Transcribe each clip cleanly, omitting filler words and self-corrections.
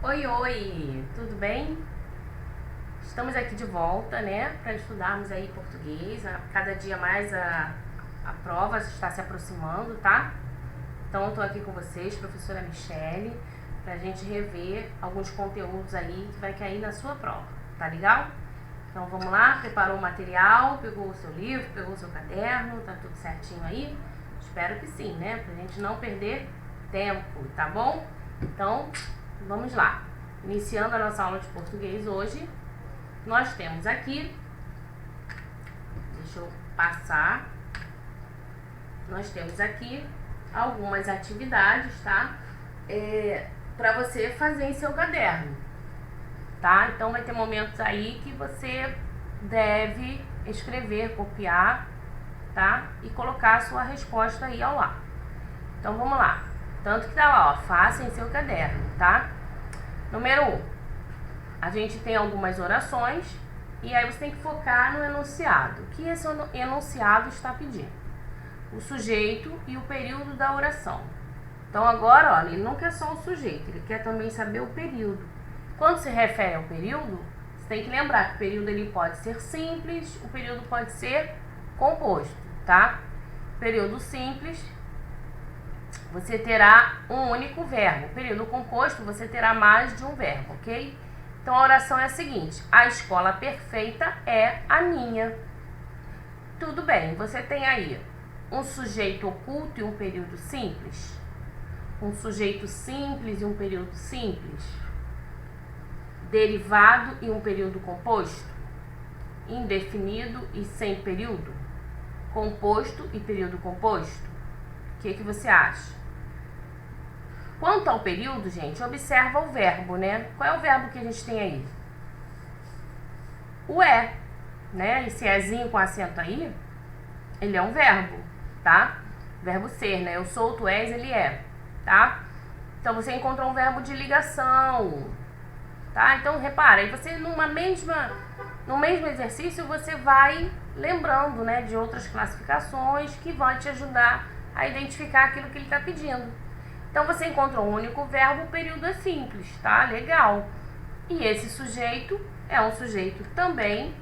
Oi, oi, tudo bem? Estamos aqui de volta, né, para estudarmos aí português. Cada dia mais a prova está se aproximando, tá? Então, eu tô aqui com vocês, professora Michele, pra gente rever alguns conteúdos aí que vai cair na sua prova, tá legal? Então, vamos lá, preparou o material, pegou o seu livro, pegou o seu caderno, tá tudo certinho aí? Espero que sim, né, pra gente não perder tempo, tá bom? Então, vamos lá. Iniciando a nossa aula de português hoje, nós temos aqui, deixa eu passar, nós temos aqui algumas atividades, tá? Para você fazer em seu caderno, tá? Então vai ter momentos aí que você deve escrever, copiar, tá? E colocar a sua resposta aí ao lado. Então vamos lá. Tanto que tá lá, ó, faça em seu caderno, tá? Número 1. A gente tem algumas orações e aí você tem que focar no enunciado. O que esse enunciado está pedindo? O sujeito e o período da oração. Então agora, olha, ele não quer só o sujeito, ele quer também saber o período. Quando se refere ao período, você tem que lembrar que o período ele pode ser simples, o período pode ser composto, tá? Período simples, você terá um único verbo. Período composto, você terá mais de um verbo, ok? Então a oração é a seguinte: a escola perfeita é a minha. Tudo bem, você tem aí um sujeito oculto e um período simples, um sujeito simples e um período simples, derivado e um período composto, indefinido e sem período, composto e período composto. O que você acha? Quanto ao período, gente, observa o verbo, né? Qual é o verbo que a gente tem aí? O é, né? Esse ézinho com acento aí, ele é um verbo, tá? Verbo ser, né? Eu sou, tu és, ele é, tá? Então você encontrou um verbo de ligação, tá? Então repara, aí você no mesmo exercício você vai lembrando, né, de outras classificações que vão te ajudar a identificar aquilo que ele está pedindo. Então você encontrou um único verbo, o período é simples, tá? Legal. E esse sujeito é um sujeito também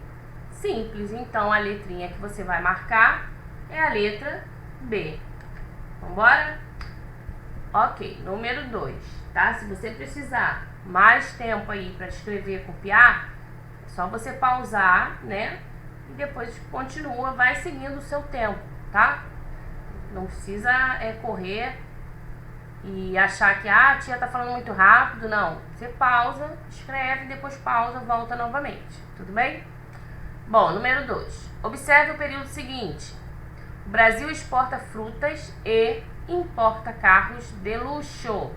simples. Então a letrinha que você vai marcar é a letra B. Vambora? Ok, número 2, tá? Se você precisar mais tempo aí para escrever, copiar, é só você pausar, né? E depois continua, vai seguindo o seu tempo, tá? Não precisa correr e achar que a tia tá falando muito rápido, não. Você pausa, escreve, depois pausa, volta novamente, tudo bem? Bom, número 2. Observe o período seguinte. O Brasil exporta frutas e importa carros de luxo.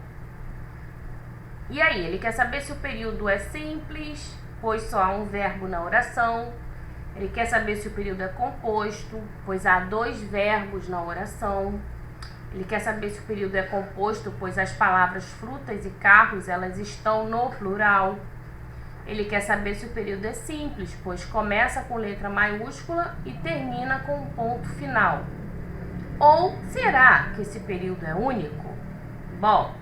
E aí, ele quer saber se o período é simples, pois só há um verbo na oração. Ele quer saber se o período é composto, pois há 2 verbos na oração. Ele quer saber se o período é composto, pois as palavras frutas e carros, elas estão no plural. Ele quer saber se o período é simples, pois começa com letra maiúscula e termina com um ponto final. Ou será que esse período é único? Bom,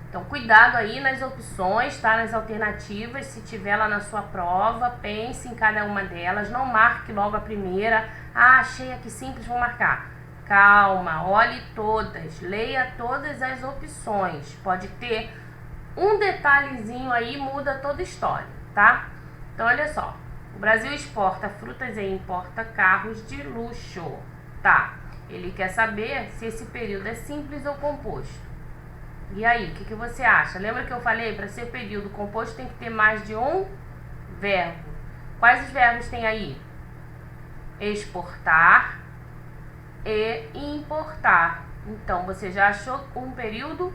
então cuidado aí nas opções, tá? Nas alternativas, se tiver lá na sua prova, pense em cada uma delas, não marque logo a primeira. Ah, achei aqui simples, vou marcar. Calma, olhe todas, leia todas as opções. Pode ter um detalhezinho aí, muda toda a história, tá? Então, olha só. O Brasil exporta frutas e importa carros de luxo, tá? Ele quer saber se esse período é simples ou composto. E aí, o que você acha? Lembra que eu falei, para ser período composto tem que ter mais de um verbo. Quais os verbos tem aí? Exportar e importar. Então, você já achou um período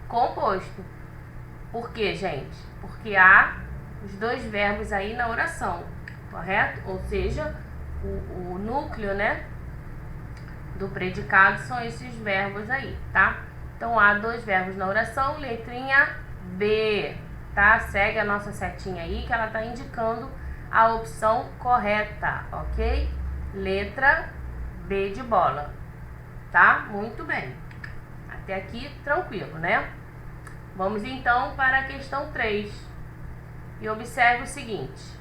composto. Por quê, gente? Porque há os 2 verbos aí na oração, correto? Ou seja, o núcleo, né, do predicado são esses verbos aí, tá? Então, há 2 verbos na oração, letrinha B, tá? Segue a nossa setinha aí que ela tá indicando a opção correta, ok? Letra B de bola, tá? Muito bem. Até aqui, tranquilo, né? Vamos então para a questão 3 e observe o seguinte.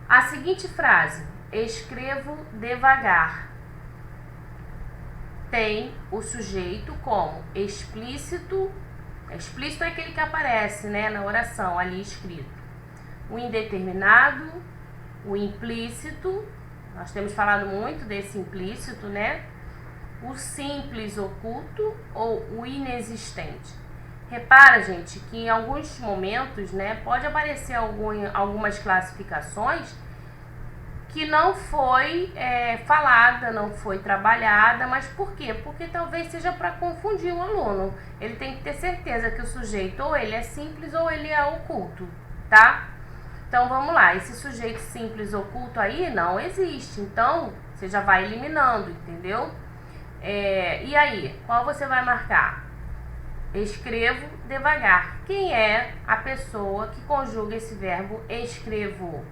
A seguinte frase, escrevo devagar, tem o sujeito como explícito. Explícito é aquele que aparece, né, na oração ali escrito. O indeterminado, o implícito, nós temos falado muito desse implícito, né? O simples oculto ou o inexistente. Repara, gente, que em alguns momentos, né, pode aparecer algumas classificações que não foi falada, não foi trabalhada, mas por quê? Porque talvez seja para confundir o aluno. Ele tem que ter certeza que o sujeito ou ele é simples ou ele é oculto, tá? Então vamos lá, esse sujeito simples oculto aí não existe, então você já vai eliminando, entendeu? E aí, qual você vai marcar? Escrevo devagar. Quem é a pessoa que conjuga esse verbo escrevo?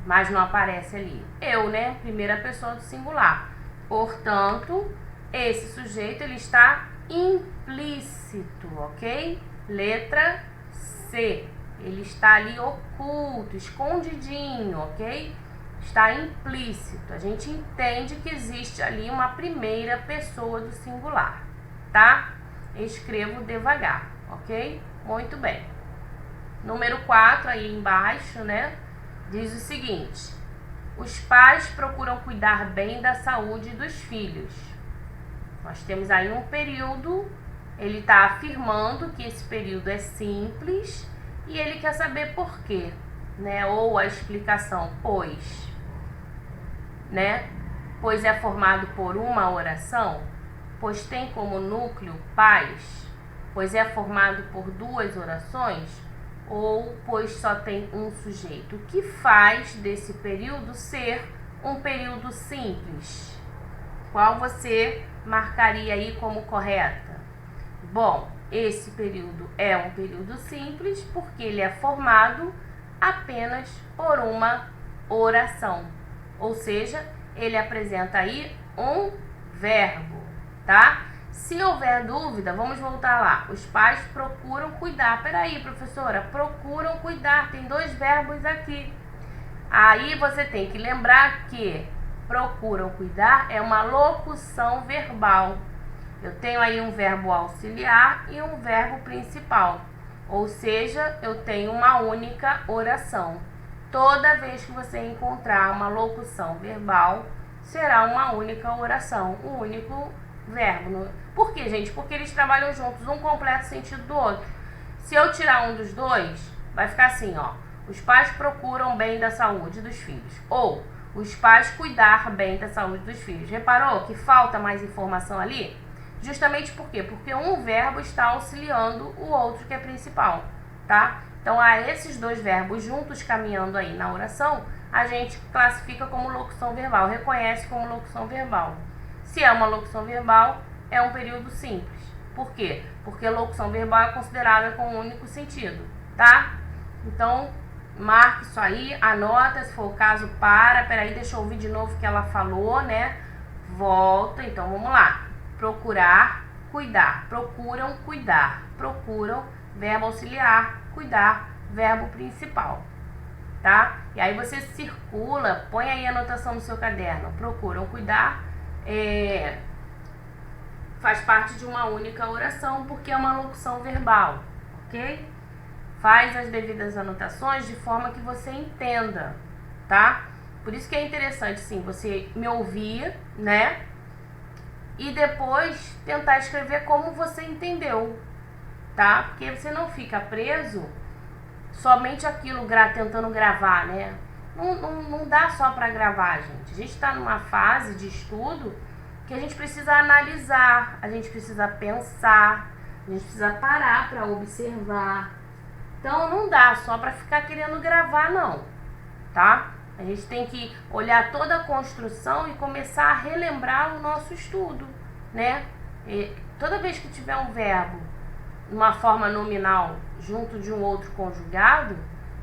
Mas não aparece ali. Eu, né? Primeira pessoa do singular. Portanto, esse sujeito ele está implícito, ok? Letra C. Ele está ali oculto, escondidinho, ok? Está implícito. A gente entende que existe ali uma primeira pessoa do singular, tá? Escrevo devagar, ok? Muito bem. Número 4 aí embaixo, né? Diz o seguinte: os pais procuram cuidar bem da saúde dos filhos. Nós temos aí um período, ele está afirmando que esse período é simples e ele quer saber por quê, né? Ou a explicação, pois, né? Pois é formado por uma oração, pois tem como núcleo pais, pois é formado por duas orações, ou pois só tem um sujeito. O que faz desse período ser um período simples? Qual você marcaria aí como correta? Bom, esse período é um período simples porque ele é formado apenas por uma oração. Ou seja, ele apresenta aí um verbo, tá? Se houver dúvida, vamos voltar lá. Os pais procuram cuidar. Peraí, professora, procuram cuidar. Tem dois verbos aqui. Aí você tem que lembrar que procuram cuidar é uma locução verbal. Eu tenho aí um verbo auxiliar e um verbo principal. Ou seja, eu tenho uma única oração. Toda vez que você encontrar uma locução verbal, será uma única oração, um único verbo. Por quê, gente? Porque eles trabalham juntos, um completa o sentido do outro. Se eu tirar um dos dois, vai ficar assim, ó. Os pais procuram bem da saúde dos filhos. Ou, os pais cuidar bem da saúde dos filhos. Reparou que falta mais informação ali? Justamente por quê? Porque um verbo está auxiliando o outro que é principal, tá? Então, a esses dois verbos juntos caminhando aí na oração, a gente classifica como locução verbal, reconhece como locução verbal. Se é uma locução verbal, é um período simples. Por quê? Porque locução verbal é considerada com um único sentido, tá? Então, marque isso aí, anota, se for o caso, peraí, deixa eu ouvir de novo o que ela falou, né? Volta, então vamos lá. Procurar, cuidar. Procuram, cuidar. Procuram, verbo auxiliar, cuidar, verbo principal, tá? E aí você circula, põe aí a anotação no seu caderno. Procuram, cuidar, faz parte de uma única oração porque é uma locução verbal, ok? Faz as devidas anotações de forma que você entenda, tá? Por isso que é interessante, sim, você me ouvir, né? E depois tentar escrever como você entendeu, tá? Porque você não fica preso somente aquilo tentando gravar, né? Não dá só para gravar, gente. A gente está numa fase de estudo que a gente precisa analisar, a gente precisa pensar, a gente precisa parar para observar. Então não dá só para ficar querendo gravar, não, tá? A gente tem que olhar toda a construção e começar a relembrar o nosso estudo, né? E toda vez que tiver um verbo numa forma nominal junto de um outro conjugado,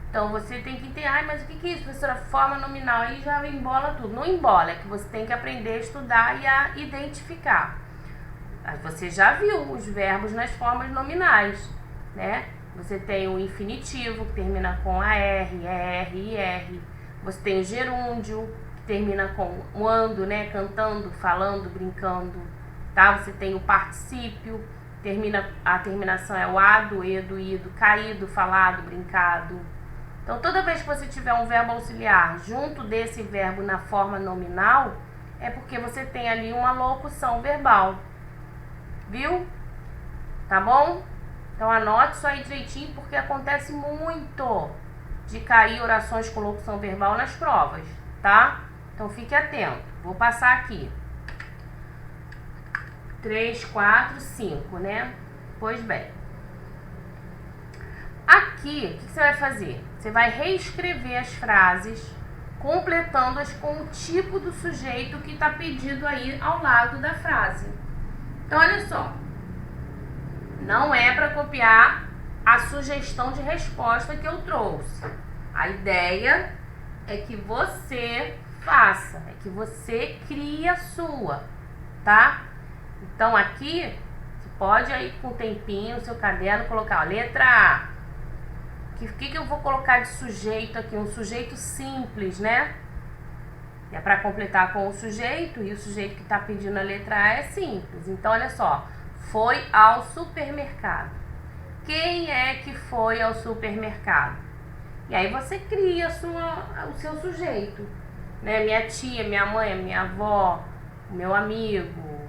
então você tem que entender, mas o que é isso, professora? Forma nominal, aí já embola tudo. Não embola, é que você tem que aprender a estudar e a identificar. Você já viu os verbos nas formas nominais. né? Você tem o infinitivo, que termina com AR, ER, IR. Você tem o gerúndio, que termina com o ando, né? Cantando, falando, brincando, tá? Você tem o particípio, a terminação é o ado, edo, ido, caído, falado, brincado. Então, toda vez que você tiver um verbo auxiliar junto desse verbo na forma nominal, é porque você tem ali uma locução verbal. Viu? Tá bom? Então, anote isso aí direitinho, porque acontece muito de cair orações com locução verbal nas provas, tá? Então, fique atento. Vou passar aqui. 3, 4, 5, né? Pois bem. Aqui, o que você vai fazer? Você vai reescrever as frases, completando-as com o tipo do sujeito que está pedido aí ao lado da frase. Então, olha só. Não é para copiar a sugestão de resposta que eu trouxe. A ideia é que você faça, é que você crie a sua, tá? Então, aqui, você pode aí com o tempinho, no seu caderno, colocar, ó, letra A. O que eu vou colocar de sujeito aqui? Um sujeito simples, né? É para completar com o sujeito, e o sujeito que está pedindo a letra A é simples. Então, olha só. Foi ao supermercado. Quem é que foi ao supermercado? E aí você cria o seu sujeito, né? Minha tia, minha mãe, minha avó, meu amigo,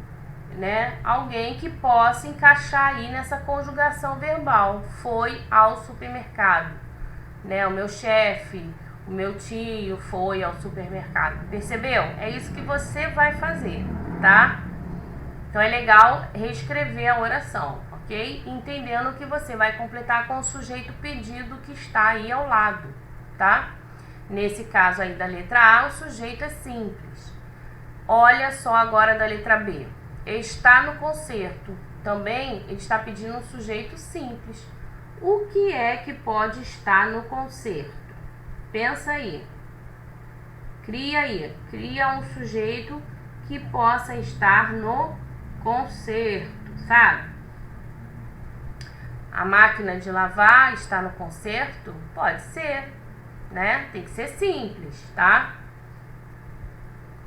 né? Alguém que possa encaixar aí nessa conjugação verbal. Foi ao supermercado, né? O meu chefe, o meu tio foi ao supermercado. Percebeu? É isso que você vai fazer, tá? Então, é legal reescrever a oração, ok? Entendendo que você vai completar com o sujeito pedido que está aí ao lado, tá? Nesse caso aí da letra A, o sujeito é simples. Olha só agora da letra B. Está no concerto. Também ele está pedindo um sujeito simples. O que é que pode estar no concerto? Pensa aí. Cria um sujeito que possa estar no concerto, sabe? A máquina de lavar está no concerto? Pode ser, né? Tem que ser simples, tá?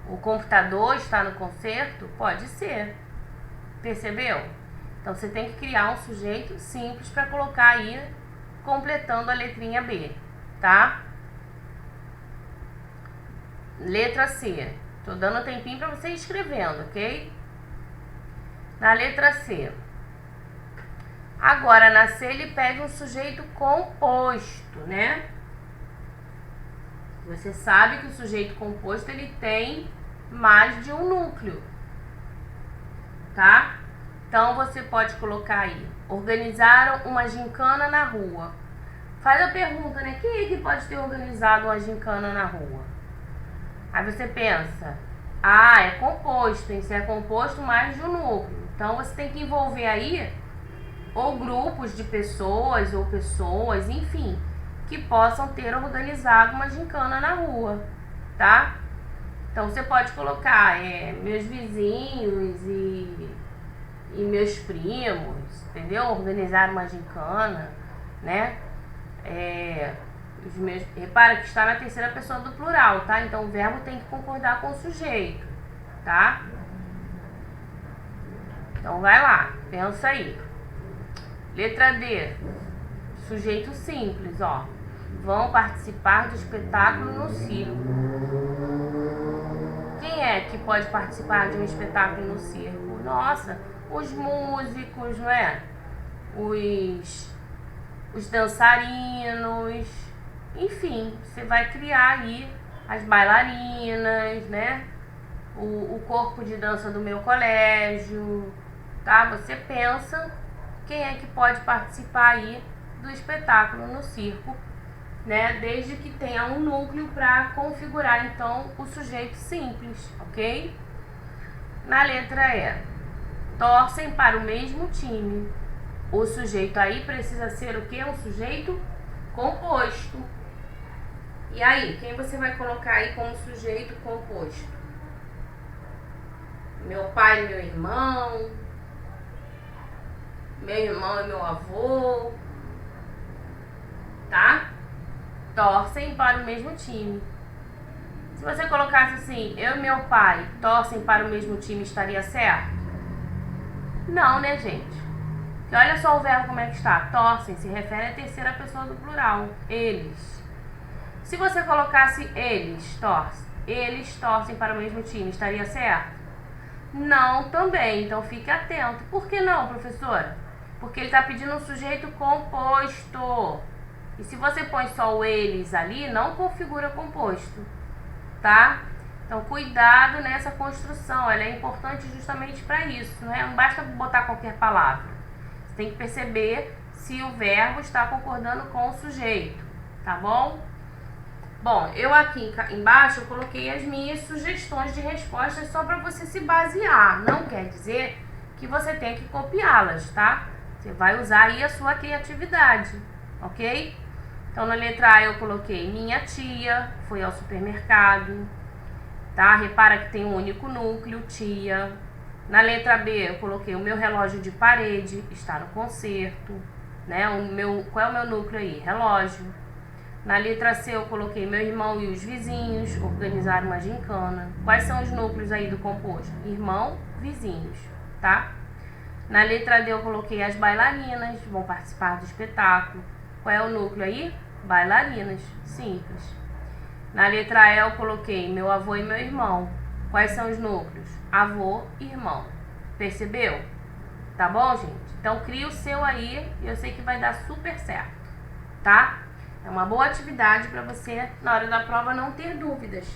O computador está no concerto? Pode ser. Percebeu? Então, você tem que criar um sujeito simples para colocar aí, completando a letrinha B, tá? Letra C. Tô dando um tempinho para você ir escrevendo, ok? Na letra C. Agora, na C, ele pega um sujeito composto, né? Você sabe que o sujeito composto, ele tem mais de um núcleo, tá? Então, você pode colocar aí, organizaram uma gincana na rua. Faz a pergunta, né? Quem é que pode ter organizado uma gincana na rua? Aí você pensa, é composto, tem que ser composto mais de um núcleo. Então, você tem que envolver aí ou grupos de pessoas, ou pessoas, enfim, que possam ter organizado uma gincana na rua, tá? Então, você pode colocar meus vizinhos e meus primos, entendeu? Organizaram uma gincana, né? Repara que está na terceira pessoa do plural, tá? Então, o verbo tem que concordar com o sujeito, tá? Então, vai lá, pensa aí. Letra D, sujeito simples, ó. Vão participar do espetáculo no circo. Quem é que pode participar de um espetáculo no circo? Nossa, os músicos, não é? Os dançarinos, enfim, você vai criar aí as bailarinas, né? O corpo de dança do meu colégio, tá? Você pensa quem é que pode participar aí do espetáculo no circo, né? Desde que tenha um núcleo para configurar, então, o sujeito simples, ok? Na letra E, torcem para o mesmo time. O sujeito aí precisa ser o quê? Um sujeito composto. E aí, quem você vai colocar aí como sujeito composto? Meu pai e meu irmão e meu avô, torcem para o mesmo time. Se você colocasse assim, eu e meu pai torcem para o mesmo time, estaria certo? Não, né, gente? Porque olha só o verbo como é que está. Torcem se refere à terceira pessoa do plural. Eles. Se você colocasse eles torcem para o mesmo time, estaria certo? Não, também. Então fique atento. Por que não, professora? Porque ele está pedindo um sujeito composto. E se você põe só o eles ali, não configura composto, tá? Então cuidado nessa construção, ela é importante justamente para isso, né? Não basta botar qualquer palavra. Você tem que perceber se o verbo está concordando com o sujeito, tá bom? Bom, eu aqui embaixo eu coloquei as minhas sugestões de respostas só para você se basear. Não quer dizer que você tem que copiá-las, tá? Você vai usar aí a sua criatividade, ok? Então, na letra A eu coloquei minha tia foi ao supermercado, tá? Repara que tem um único núcleo, tia. Na letra B eu coloquei o meu relógio de parede está no concerto, né? Qual é o meu núcleo aí? Relógio. Na letra C eu coloquei meu irmão e os vizinhos organizaram uma gincana. Quais são os núcleos aí do composto? Irmão, vizinhos, tá? Na letra D eu coloquei as bailarinas, vão participar do espetáculo. Qual é o núcleo aí? Bailarinas, simples. Na letra E eu coloquei meu avô e meu irmão. Quais são os núcleos? Avô e irmão. Percebeu? Tá bom, gente? Então cria o seu aí e eu sei que vai dar super certo, tá? É uma boa atividade para você, na hora da prova, não ter dúvidas,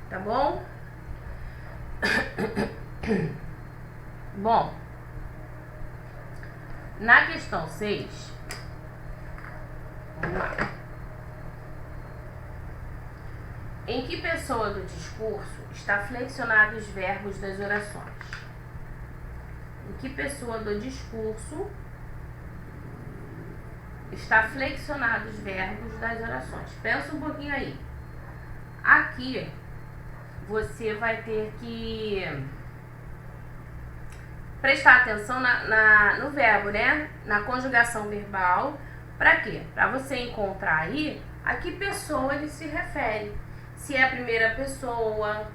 tá bom? Bom, na questão 6, vamos lá. Em que pessoa do discurso está flexionado os verbos das orações? Em que pessoa do discurso está flexionado os verbos das orações? Pensa um pouquinho aí. Aqui, você vai ter que prestar atenção no verbo, né? Na conjugação verbal. Para quê? Para você encontrar aí a que pessoa ele se refere. Se é a primeira pessoa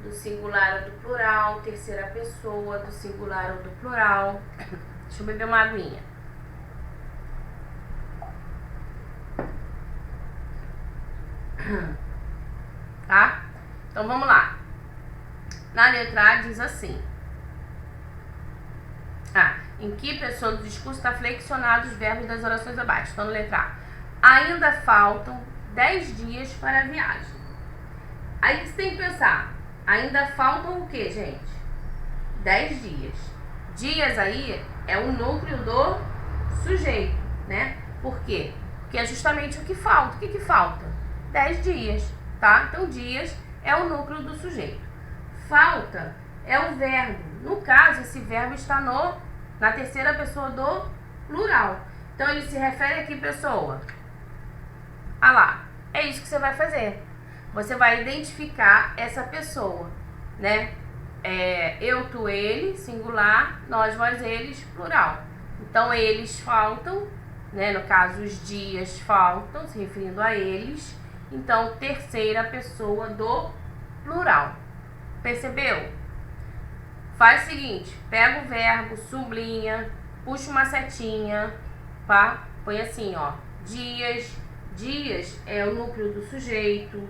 do singular ou do plural, terceira pessoa do singular ou do plural. Deixa eu beber uma aguinha. Tá? Então vamos lá. Na letra A diz assim: em que pessoa do discurso está flexionado os verbos das orações abaixo? Então, na letra A. Ainda faltam 10 dias para a viagem. Aí você tem que pensar, ainda faltam o que, gente? 10 dias. Dias aí é o núcleo do sujeito, né? Por quê? Porque é justamente o que falta. O que falta? 10 dias, tá? Então, dias é o núcleo do sujeito. Falta é o verbo. No caso, esse verbo está na terceira pessoa do plural. Então, ele se refere a que pessoa? Ah lá, é isso que você vai fazer. Você vai identificar essa pessoa, né? Eu, tu, ele, singular, nós, vós, eles, plural. Então, eles faltam, né? No caso, os dias faltam, se referindo a eles. Então, terceira pessoa do plural. Percebeu? Faz o seguinte, pega o verbo, sublinha, puxa uma setinha, tá? Põe assim, ó, dias. Dias é o núcleo do sujeito,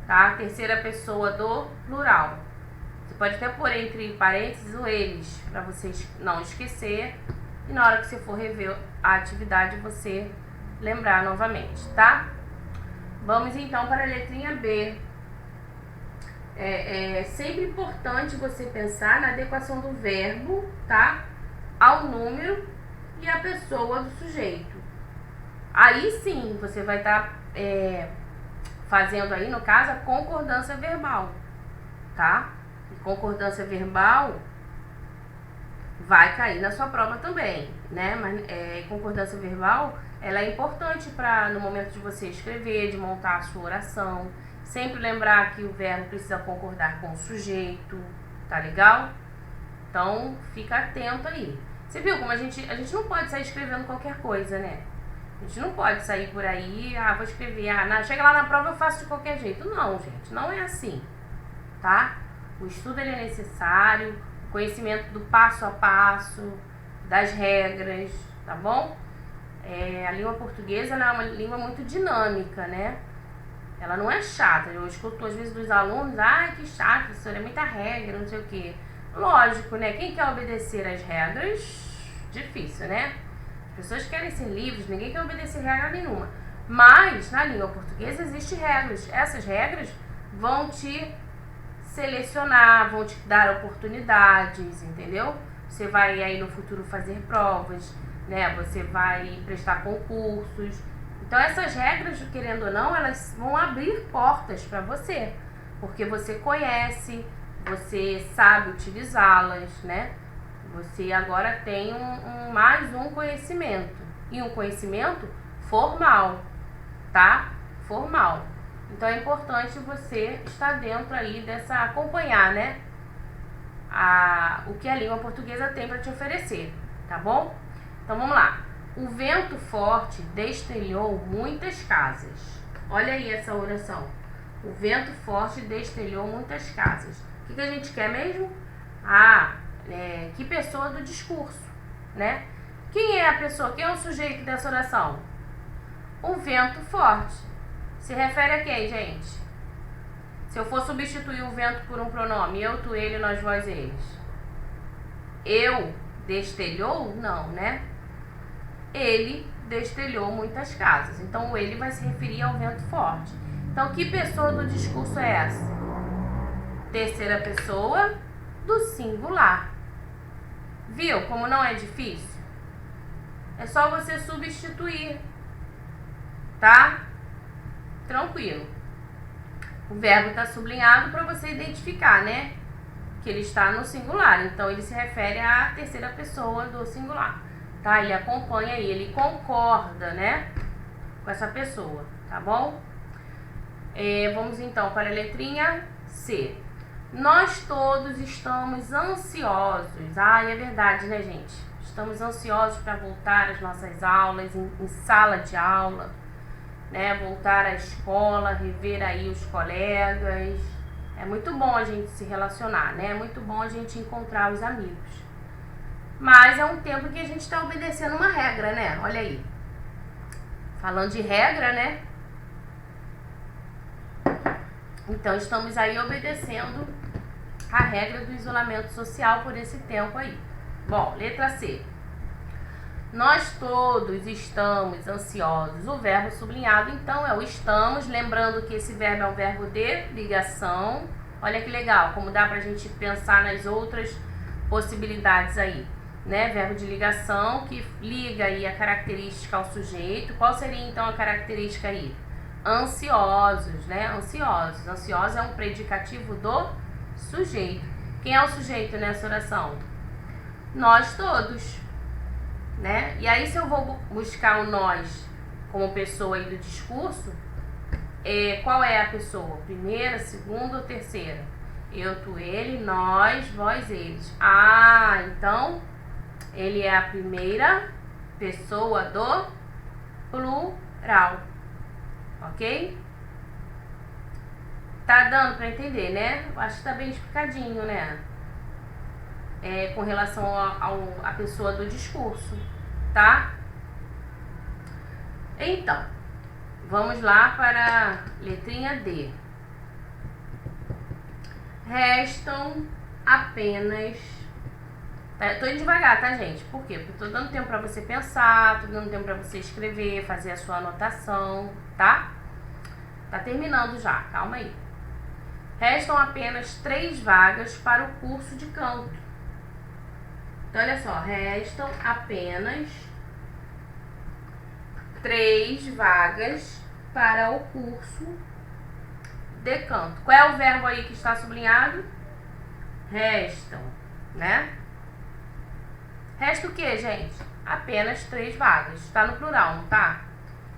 tá? Terceira pessoa do plural. Você pode até pôr entre parênteses o eles, para você não esquecer. E na hora que você for rever a atividade, você lembrar novamente, tá? Vamos então para a letrinha B. É sempre importante você pensar na adequação do verbo, tá? Ao número e à pessoa do sujeito. Aí sim, você vai estar fazendo aí, no caso, a concordância verbal, tá? E concordância verbal vai cair na sua prova também, né? Mas concordância verbal, ela é importante para, no momento de você escrever, de montar a sua oração. Sempre lembrar que o verbo precisa concordar com o sujeito, tá legal? Então, fica atento aí. Você viu como a gente não pode sair escrevendo qualquer coisa, né? A gente não pode sair por aí, vou escrever, chega lá na prova eu faço de qualquer jeito. Não, gente, não é assim, tá? O estudo ele é necessário, o conhecimento do passo a passo, das regras, tá bom? A língua portuguesa ela é uma língua muito dinâmica, né? Ela não é chata. Eu escuto às vezes dos alunos, que chato, professora, é muita regra, não sei o quê. Lógico, né? Quem quer obedecer às regras, difícil, né? As pessoas querem ser livres, ninguém quer obedecer regra nenhuma. Mas, na língua portuguesa, existem regras. Essas regras vão te selecionar, vão te dar oportunidades, entendeu? Você vai aí no futuro fazer provas, né? Você vai prestar concursos. Então, essas regras, querendo ou não, elas vão abrir portas para você. Porque você conhece, você sabe utilizá-las, né? Você agora tem mais um conhecimento. E um conhecimento formal, tá? Formal. Então, é importante você estar dentro aí acompanhar, né? O que a língua portuguesa tem para te oferecer, tá bom? Então, vamos lá. O vento forte destelhou muitas casas. Olha aí essa oração. O vento forte destelhou muitas casas. O que a gente quer mesmo? Que pessoa do discurso, né? Quem é a pessoa? Quem é o sujeito dessa oração? O vento forte. Se refere a quem, gente? Se eu for substituir o vento por um pronome, eu, tu, ele, nós, vós, eles. Eu destelhou? Não, né? Ele destelhou muitas casas. Então, o ele vai se referir ao vento forte. Então, que pessoa do discurso é essa? Terceira pessoa do singular. Viu como não é difícil? É só você substituir, tá? Tranquilo. O verbo está sublinhado para você identificar, né? Que ele está no singular. Então, ele se refere à terceira pessoa do singular. Tá? Ele acompanha aí, ele concorda, né? Com essa pessoa, tá bom? Vamos então para a letrinha C. Nós todos estamos ansiosos. É verdade, né, gente? Estamos ansiosos para voltar às nossas aulas, em sala de aula, né? Voltar à escola, rever aí os colegas. É muito bom a gente se relacionar, né? É muito bom a gente encontrar os amigos. Mas é um tempo que a gente está obedecendo uma regra, né? Olha aí. Falando de regra, né? Então, estamos aí obedecendo a regra do isolamento social por esse tempo aí. Bom, letra C. Nós todos estamos ansiosos. O verbo sublinhado, então, é o estamos. Lembrando que esse verbo é um verbo de ligação. Olha que legal, como dá pra gente pensar nas outras possibilidades aí, né? Verbo de ligação que liga aí a característica ao sujeito. Qual seria, então, a característica aí? Ansiosos, né? Ansiosos. Ansiosos é um predicativo do sujeito. Quem é o sujeito nessa oração? Nós todos, né? E aí, se eu vou buscar o nós como pessoa aí do discurso, qual é a pessoa? Primeira, segunda ou terceira? Eu, tu, ele, nós, vós, eles. Então, ele é a primeira pessoa do plural. Ok? Tá dando pra entender, né? Eu acho que tá bem explicadinho, né? Com relação à pessoa do discurso, tá? Então, vamos lá para a letrinha D. Restam apenas... Tô indo devagar, tá, gente? Por quê? Porque tô dando tempo pra você pensar, tô dando tempo pra você escrever, fazer a sua anotação, tá? Tá terminando já, calma aí. Restam apenas 3 vagas para o curso de canto. Então, olha só, restam apenas 3 vagas para o curso de canto. Qual é o verbo aí que está sublinhado? Restam, né? Resta o que, gente? Apenas 3 vagas. Está no plural, não tá?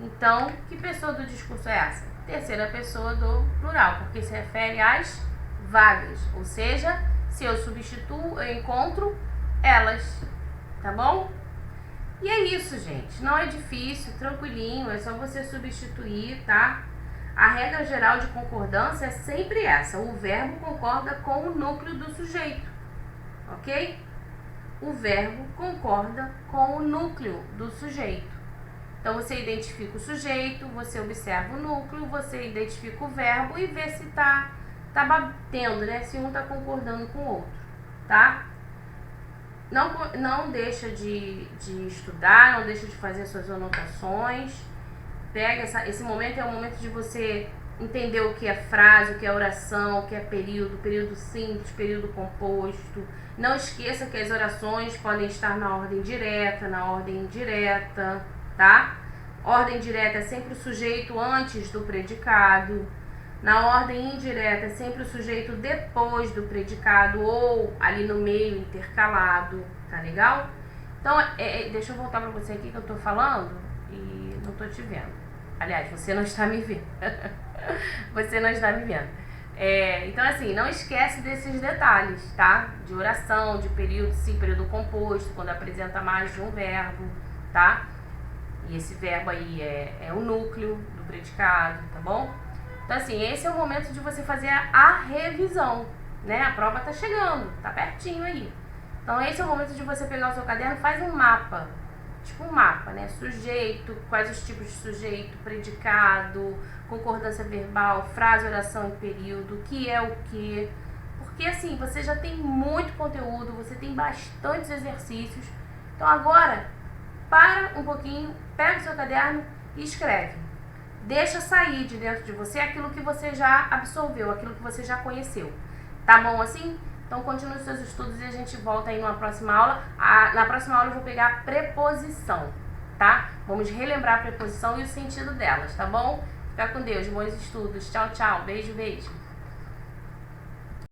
Então, que pessoa do discurso é essa? Terceira pessoa do plural, porque se refere às vagas. Ou seja, se eu substituo, eu encontro elas. Tá bom? E é isso, gente. Não é difícil, tranquilinho, é só você substituir, tá? A regra geral de concordância é sempre essa: o verbo concorda com o núcleo do sujeito, ok? O verbo concorda com o núcleo do sujeito. Então você identifica o sujeito, você observa o núcleo, você identifica o verbo e vê se tá batendo, né? Se um tá concordando com o outro, tá? Não deixa de estudar, não deixa de fazer suas anotações. Pega esse momento, é o momento de você entender o que é frase, o que é oração, o que é período simples, período composto. Não esqueça que as orações podem estar na ordem direta, na ordem indireta, tá? Ordem direta é sempre o sujeito antes do predicado. Na ordem indireta é sempre o sujeito depois do predicado ou ali no meio, intercalado, tá legal? Então, deixa eu voltar pra você aqui que eu tô falando e não tô te vendo. Aliás, você não está me vendo. Você não está me vendo. Então, assim, não esquece desses detalhes, tá? De oração, de período, sim, período composto, quando apresenta mais de um verbo, tá? E esse verbo aí é o núcleo do predicado, tá bom? Então, assim, esse é o momento de você fazer a revisão, né? A prova tá chegando, tá pertinho aí. Então, esse é o momento de você pegar o seu caderno e faz um mapa. Tipo um mapa, né? Sujeito, quais os tipos de sujeito, predicado, concordância verbal, frase, oração e período, o que é o que. Porque, assim, você já tem muito conteúdo, você tem bastantes exercícios. Então, agora, para um pouquinho, pega o seu caderno e escreve. Deixa sair de dentro de você aquilo que você já absorveu, aquilo que você já conheceu. Tá bom assim? Então continue os seus estudos e a gente volta aí numa próxima aula. Na próxima aula eu vou pegar a preposição, tá? Vamos relembrar a preposição e o sentido delas, tá bom? Fica com Deus, bons estudos. Tchau, tchau. Beijo, beijo.